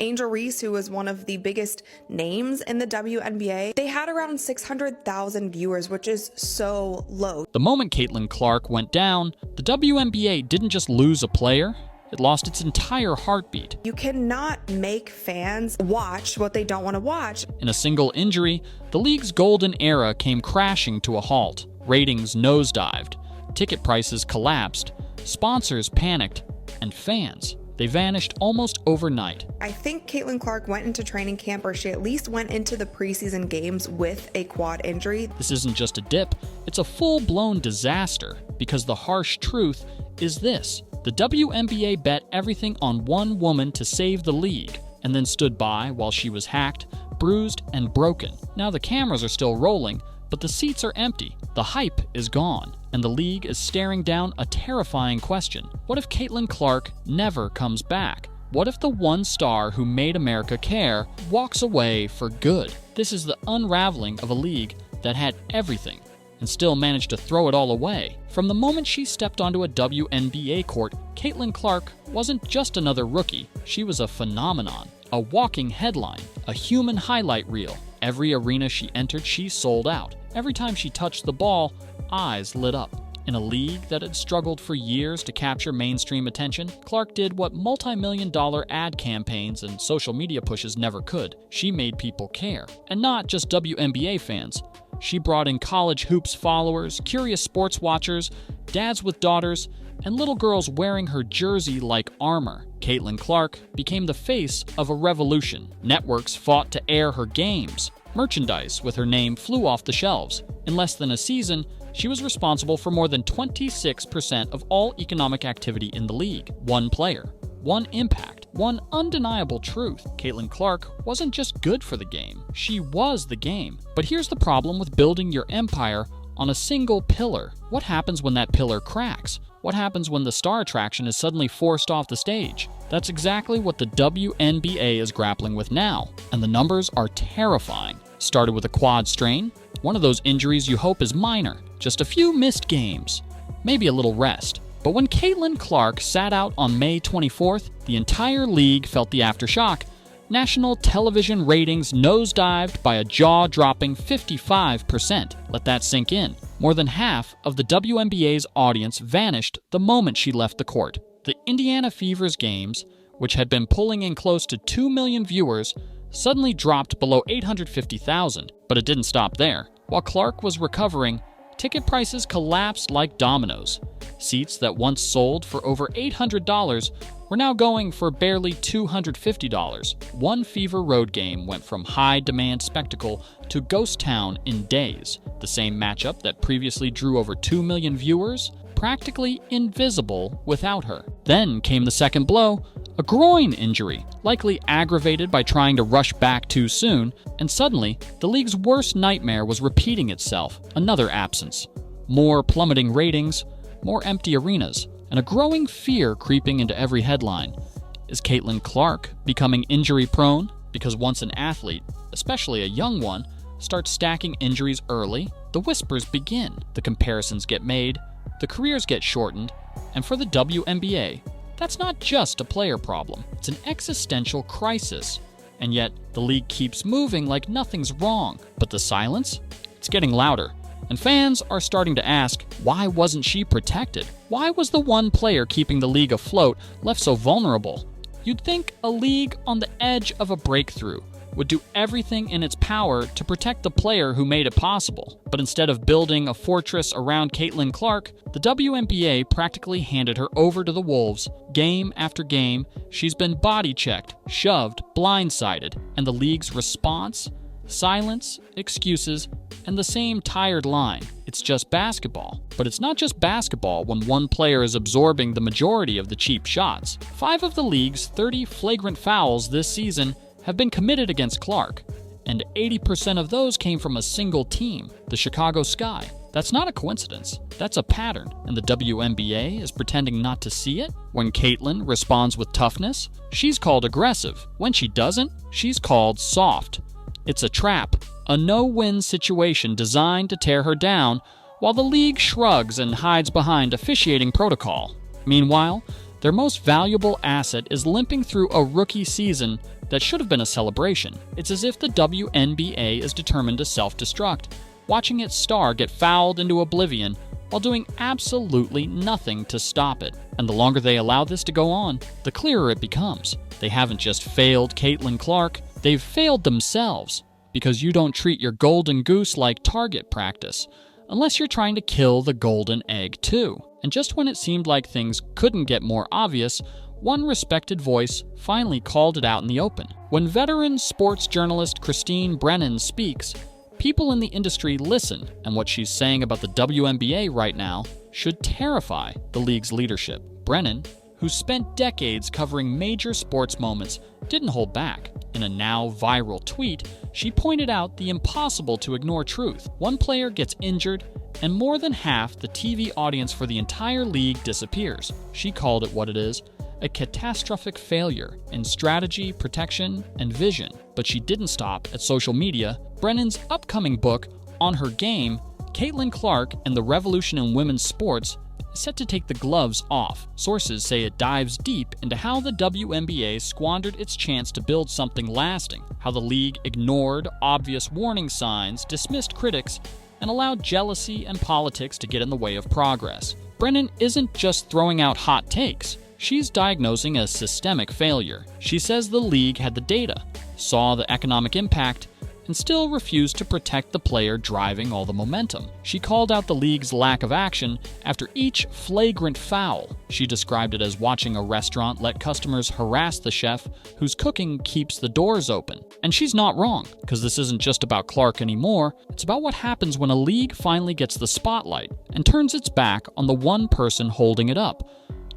Angel Reese, who was one of the biggest names in the WNBA, they had around 600,000 viewers, which is so low. The moment Caitlin Clark went down, the WNBA didn't just lose a player, it lost its entire heartbeat. You cannot make fans watch what they don't want to watch. In a single injury, the league's golden era came crashing to a halt. Ratings nosedived, ticket prices collapsed, sponsors panicked, and fans, they vanished almost overnight. I think Caitlin Clark went into training camp, or she at least went into the preseason games with a quad injury. This isn't just a dip, it's a full-blown disaster, because the harsh truth is this. The WNBA bet everything on one woman to save the league, and then stood by while she was hacked, bruised, and broken. Now the cameras are still rolling, but the seats are empty, the hype is gone, and the league is staring down a terrifying question. What if Caitlin Clark never comes back? What if the one star who made America care walks away for good? This is the unraveling of a league that had everything and still managed to throw it all away. From the moment she stepped onto a WNBA court, Caitlin Clark wasn't just another rookie. She was a phenomenon, a walking headline, a human highlight reel. Every arena she entered, she sold out. Every time she touched the ball, eyes lit up. In a league that had struggled for years to capture mainstream attention, Clark did what multi-million-dollar ad campaigns and social media pushes never could. She made people care. And not just WNBA fans. She brought in college hoops followers, curious sports watchers, dads with daughters, and little girls wearing her jersey like armor. Caitlin Clark became the face of a revolution. Networks fought to air her games. Merchandise with her name flew off the shelves. In less than a season, she was responsible for more than 26% of all economic activity in the league. One player, one impact, one undeniable truth. Caitlin Clark wasn't just good for the game, she was the game. But here's the problem with building your empire on a single pillar. What happens when that pillar cracks? What happens when the star attraction is suddenly forced off the stage? That's exactly what the WNBA is grappling with now, and the numbers are terrifying. Started with a quad strain, one of those injuries you hope is minor, just a few missed games, maybe a little rest. But when Caitlin Clark sat out on May 24th, the entire league felt the aftershock. National television ratings nosedived by a jaw-dropping 55%. Let that sink in. More than half of the WNBA's audience vanished the moment she left the court. The Indiana Fever's games, which had been pulling in close to 2 million viewers, suddenly dropped below 850,000. But it didn't stop there. While Clark was recovering, ticket prices collapsed like dominoes. Seats that once sold for over $800 were now going for barely $250. One Fever road game went from high-demand spectacle to ghost town in days. The same matchup that previously drew over 2 million viewers, practically invisible without her. Then came the second blow, a groin injury, likely aggravated by trying to rush back too soon, and suddenly, the league's worst nightmare was repeating itself. Another absence. More plummeting ratings, more empty arenas, and a growing fear creeping into every headline. Is Caitlin Clark becoming injury-prone? Because once an athlete, especially a young one, starts stacking injuries early, the whispers begin, the comparisons get made, the careers get shortened, and for the WNBA, that's not just a player problem, it's an existential crisis. And yet, the league keeps moving like nothing's wrong. But the silence? It's getting louder. And fans are starting to ask, why wasn't she protected? Why was the one player keeping the league afloat left so vulnerable? You'd think a league on the edge of a breakthrough would do everything in its power to protect the player who made it possible. But instead of building a fortress around Caitlin Clark, the WNBA practically handed her over to the wolves. Game after game, she's been body-checked, shoved, blindsided, and the league's response? Silence, excuses, and the same tired line. It's just basketball. But it's not just basketball when one player is absorbing the majority of the cheap shots. 5 of the league's 30 flagrant fouls this season have been committed against Clark, and 80% of those came from a single team, the Chicago Sky. That's not a coincidence. That's a pattern, and the WNBA is pretending not to see it. When Caitlin responds with toughness, she's called aggressive. When she doesn't, she's called soft. It's a trap, a no-win situation designed to tear her down, while the league shrugs and hides behind officiating protocol. Meanwhile, Their most valuable asset is limping through a rookie season that should have been a celebration. It's as if the WNBA is determined to self-destruct, watching its star get fouled into oblivion while doing absolutely nothing to stop it. And the longer they allow this to go on, the clearer it becomes. They haven't just failed Caitlin Clark, they've failed themselves. Because you don't treat your golden goose like target practice, unless you're trying to kill the golden egg too. And just when it seemed like things couldn't get more obvious, one respected voice finally called it out in the open. When veteran sports journalist Christine Brennan speaks, people in the industry listen, and what she's saying about the WNBA right now should terrify the league's leadership. Brennan, who spent decades covering major sports moments, didn't hold back. In a now viral tweet, she pointed out the impossible to ignore truth. One player gets injured, and more than half the TV audience for the entire league disappears. She called it what it is, a catastrophic failure in strategy, protection, and vision. But she didn't stop at social media. Brennan's upcoming book, On Her Game, Caitlin Clark and the Revolution in Women's Sports, is set to take the gloves off. Sources say it dives deep into how the WNBA squandered its chance to build something lasting, how the league ignored obvious warning signs, dismissed critics, and allowed jealousy and politics to get in the way of progress. Brennan isn't just throwing out hot takes. She's diagnosing a systemic failure. She says the league had the data, saw the economic impact, and still refused to protect the player driving all the momentum. She called out the league's lack of action after each flagrant foul. She described it as watching a restaurant let customers harass the chef whose cooking keeps the doors open. And she's not wrong, because this isn't just about Clark anymore. It's about what happens when a league finally gets the spotlight and turns its back on the one person holding it up.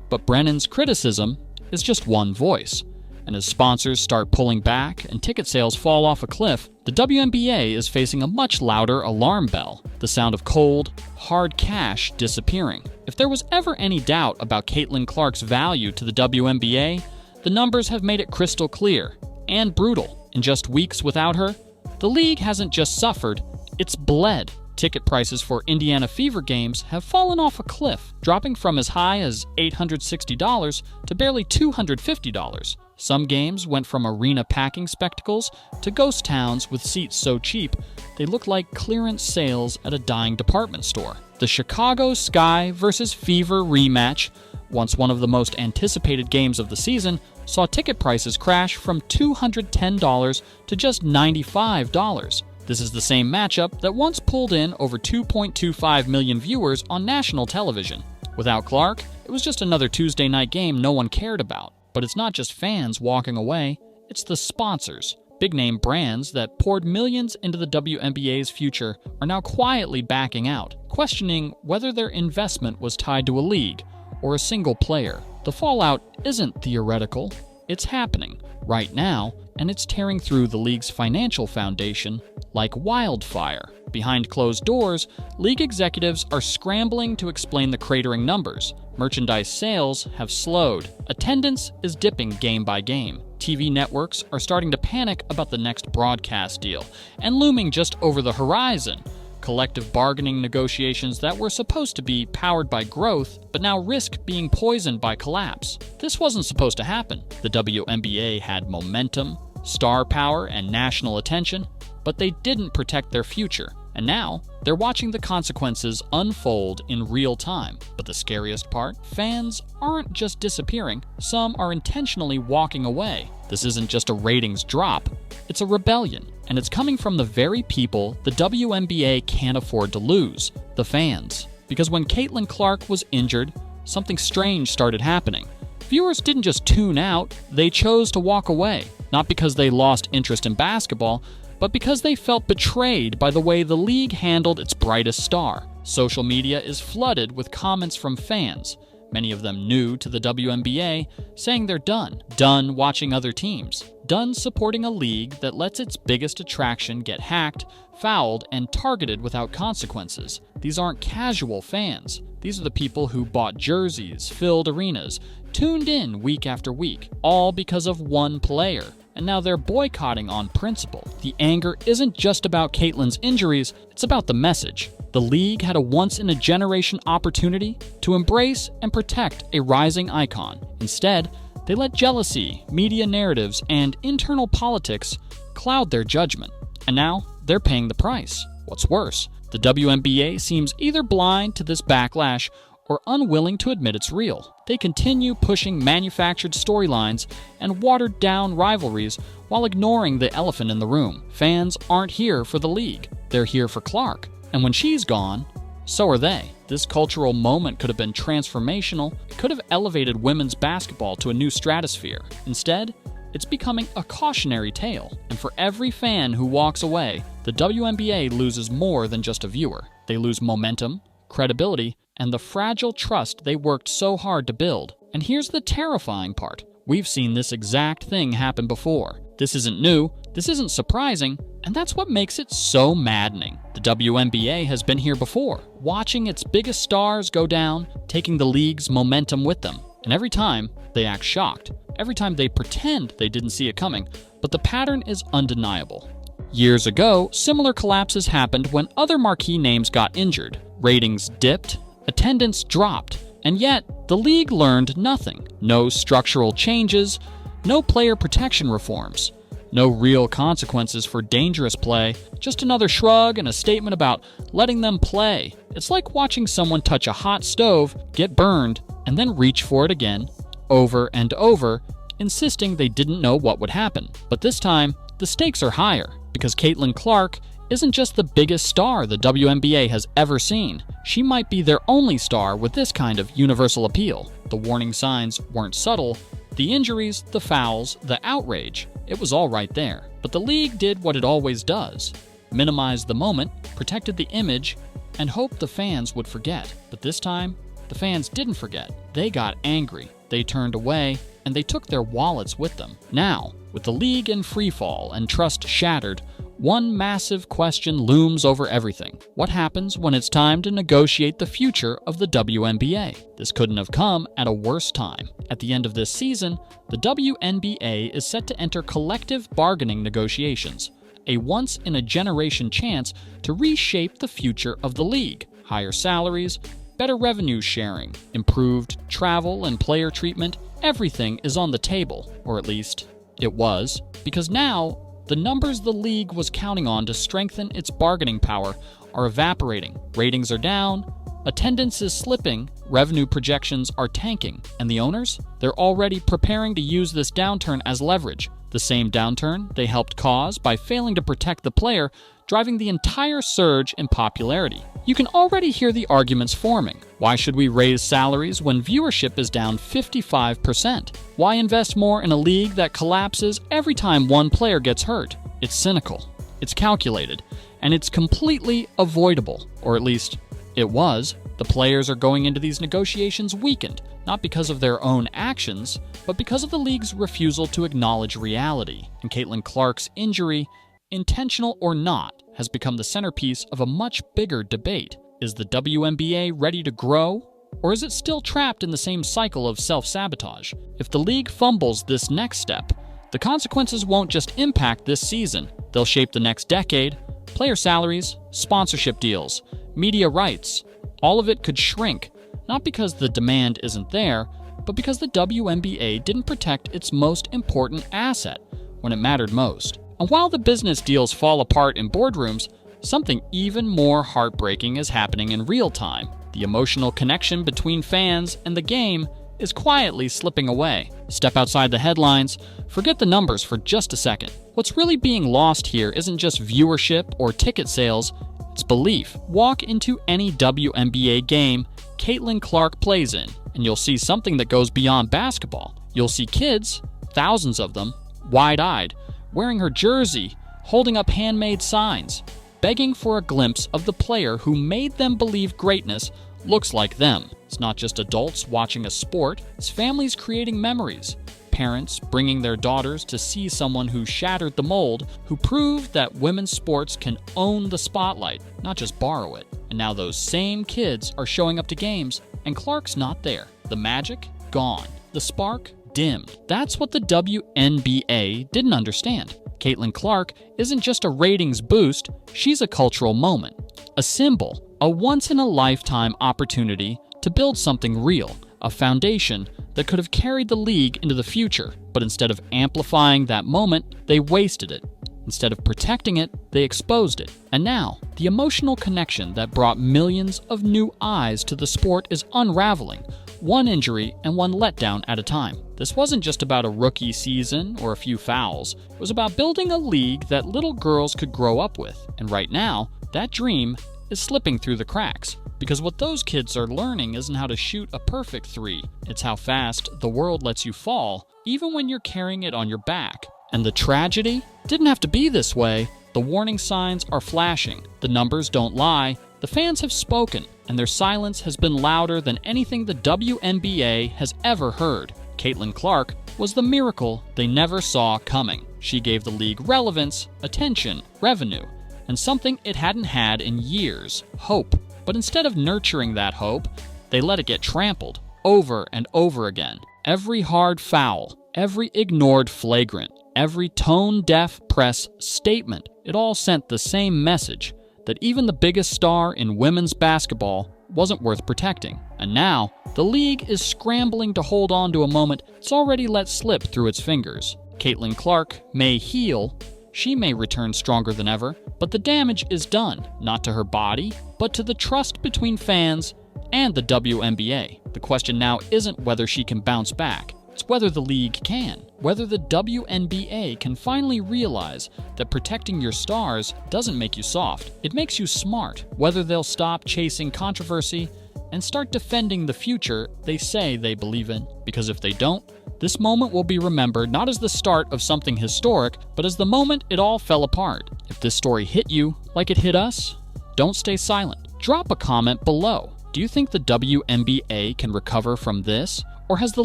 But Brennan's criticism is just one voice. And as sponsors start pulling back and ticket sales fall off a cliff, the WNBA is facing a much louder alarm bell, the sound of cold, hard cash disappearing. If there was ever any doubt about Caitlin Clark's value to the WNBA, the numbers have made it crystal clear and brutal. In just weeks without her, the league hasn't just suffered, it's bled. Ticket prices for Indiana Fever games have fallen off a cliff, dropping from as high as $860 to barely $250. Some games went from arena packing spectacles to ghost towns with seats so cheap they look like clearance sales at a dying department store. The Chicago Sky vs. Fever rematch, once one of the most anticipated games of the season, saw ticket prices crash from $210 to just $95. This is the same matchup that once pulled in over 2.25 million viewers on national television. Without Clark, it was just another Tuesday night game no one cared about. But it's not just fans walking away, it's the sponsors. Big-name brands that poured millions into the WNBA's future are now quietly backing out, questioning whether their investment was tied to a league or a single player. The fallout isn't theoretical, it's happening right now, and it's tearing through the league's financial foundation like wildfire. Behind closed doors, league executives are scrambling to explain the cratering numbers. Merchandise sales have slowed. Attendance is dipping game by game. TV networks are starting to panic about the next broadcast deal. And looming just over the horizon, collective bargaining negotiations that were supposed to be powered by growth, but now risk being poisoned by collapse. This wasn't supposed to happen. The WNBA had momentum, star power, and national attention, but they didn't protect their future. And now, they're watching the consequences unfold in real time. But the scariest part, fans aren't just disappearing, some are intentionally walking away. This isn't just a ratings drop, it's a rebellion. And it's coming from the very people the WNBA can't afford to lose, the fans. Because when Caitlin Clark was injured, something strange started happening. Viewers didn't just tune out, they chose to walk away. Not because they lost interest in basketball, but because they felt betrayed by the way the league handled its brightest star. Social media is flooded with comments from fans, many of them new to the WNBA, saying they're done watching other teams, done supporting a league that lets its biggest attraction get hacked, fouled, and targeted without consequences. These aren't casual fans. These are the people who bought jerseys, filled arenas, tuned in week after week, all because of one player. And now they're boycotting on principle. The anger isn't just about Caitlin's injuries, it's about the message. The league had a once-in-a-generation opportunity to embrace and protect a rising icon. Instead, they let jealousy, media narratives, and internal politics cloud their judgment. And now, they're paying the price. What's worse, the WNBA seems either blind to this backlash or unwilling to admit it's real. They continue pushing manufactured storylines and watered-down rivalries while ignoring the elephant in the room. Fans aren't here for the league. They're here for Clark. And when she's gone, so are they. This cultural moment could have been transformational. It could have elevated women's basketball to a new stratosphere. Instead, it's becoming a cautionary tale. And for every fan who walks away, the WNBA loses more than just a viewer. They lose momentum, credibility, and the fragile trust they worked so hard to build. And here's the terrifying part. We've seen this exact thing happen before. This isn't new, this isn't surprising, and that's what makes it so maddening. The WNBA has been here before, watching its biggest stars go down, taking the league's momentum with them. And every time, they act shocked. Every time they pretend they didn't see it coming, but the pattern is undeniable. Years ago, similar collapses happened when other marquee names got injured. Ratings dipped, attendance dropped, and yet the league learned nothing. No structural changes, no player protection reforms, no real consequences for dangerous play, just another shrug and a statement about letting them play. It's like watching someone touch a hot stove, get burned, and then reach for it again, over and over, insisting they didn't know what would happen. But this time, the stakes are higher, because Caitlin Clark isn't just the biggest star the WNBA has ever seen. She might be their only star with this kind of universal appeal. The warning signs weren't subtle. The injuries, the fouls, the outrage, it was all right there. But the league did what it always does. Minimized the moment, protected the image, and hoped the fans would forget. But this time, the fans didn't forget. They got angry. They turned away, and they took their wallets with them. Now, with the league in freefall and trust shattered, one massive question looms over everything. What happens when it's time to negotiate the future of the WNBA? This couldn't have come at a worse time. At the end of this season, the WNBA is set to enter collective bargaining negotiations, a once-in-a-generation chance to reshape the future of the league. Higher salaries, better revenue sharing, improved travel and player treatment, everything is on the table, or at least it was, because now the numbers the league was counting on to strengthen its bargaining power are evaporating. Ratings are down, attendance is slipping, revenue projections are tanking, and the owners? They're already preparing to use this downturn as leverage. The same downturn they helped cause by failing to protect the player, driving the entire surge in popularity. You can already hear the arguments forming. Why should we raise salaries when viewership is down 55%? Why invest more in a league that collapses every time one player gets hurt? It's cynical, it's calculated, and it's completely avoidable. Or at least, it was. The players are going into these negotiations weakened, not because of their own actions, but because of the league's refusal to acknowledge reality. And Caitlin Clark's injury, intentional or not, has become the centerpiece of a much bigger debate. Is the WNBA ready to grow, or is it still trapped in the same cycle of self-sabotage? If the league fumbles this next step, the consequences won't just impact this season. They'll shape the next decade. Player salaries, sponsorship deals, media rights, all of it could shrink, not because the demand isn't there, but because the WNBA didn't protect its most important asset when it mattered most. And while the business deals fall apart in boardrooms, something even more heartbreaking is happening in real time. The emotional connection between fans and the game is quietly slipping away. Step outside the headlines, forget the numbers for just a second. What's really being lost here isn't just viewership or ticket sales, it's belief. Walk into any WNBA game Caitlin Clark plays in, and you'll see something that goes beyond basketball. You'll see kids, thousands of them, wide-eyed, wearing her jersey, holding up handmade signs, begging for a glimpse of the player who made them believe greatness looks like them. It's not just adults watching a sport, it's families creating memories, parents bringing their daughters to see someone who shattered the mold, who proved that women's sports can own the spotlight, not just borrow it. And now those same kids are showing up to games, and Clark's not there. The magic? Gone. The spark? Dimmed. That's what the WNBA didn't understand. Caitlin Clark isn't just a ratings boost, she's a cultural moment. a symbol, a once-in-a-lifetime opportunity to build something real, a foundation that could have carried the league into the future. But instead of amplifying that moment, they wasted it. Instead of protecting it, they exposed it. And now, the emotional connection that brought millions of new eyes to the sport is unraveling, one injury and one letdown at a time. This wasn't just about a rookie season or a few fouls. It was about building a league that little girls could grow up with. And right now, that dream is slipping through the cracks. Because what those kids are learning isn't how to shoot a perfect three. It's how fast the world lets you fall, even when you're carrying it on your back. And the tragedy didn't have to be this way. The warning signs are flashing. The numbers don't lie. The fans have spoken, and their silence has been louder than anything the WNBA has ever heard. Caitlin Clark was the miracle they never saw coming. She gave the league relevance, attention, revenue, and something it hadn't had in years, hope. But instead of nurturing that hope, they let it get trampled over and over again. Every hard foul, every ignored flagrant, every tone-deaf press statement, it all sent the same message, that even the biggest star in women's basketball wasn't worth protecting. And now, the league is scrambling to hold on to a moment it's already let slip through its fingers. Caitlin Clark may heal, she may return stronger than ever, but the damage is done, not to her body, but to the trust between fans and the WNBA. The question now isn't whether she can bounce back, it's whether the league can. Whether the WNBA can finally realize that protecting your stars doesn't make you soft, it makes you smart. Whether they'll stop chasing controversy and start defending the future they say they believe in. Because if they don't, this moment will be remembered not as the start of something historic, but as the moment it all fell apart. If this story hit you like it hit us, don't stay silent. Drop a comment below. Do you think the WNBA can recover from this? Or has the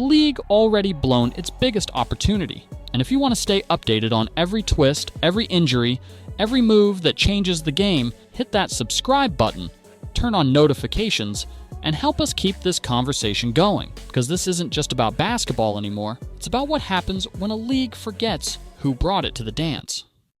league already blown its biggest opportunity? And if you want to stay updated on every twist, every injury, every move that changes the game, hit that subscribe button, turn on notifications, and help us keep this conversation going. Because this isn't just about basketball anymore, it's about what happens when a league forgets who brought it to the dance.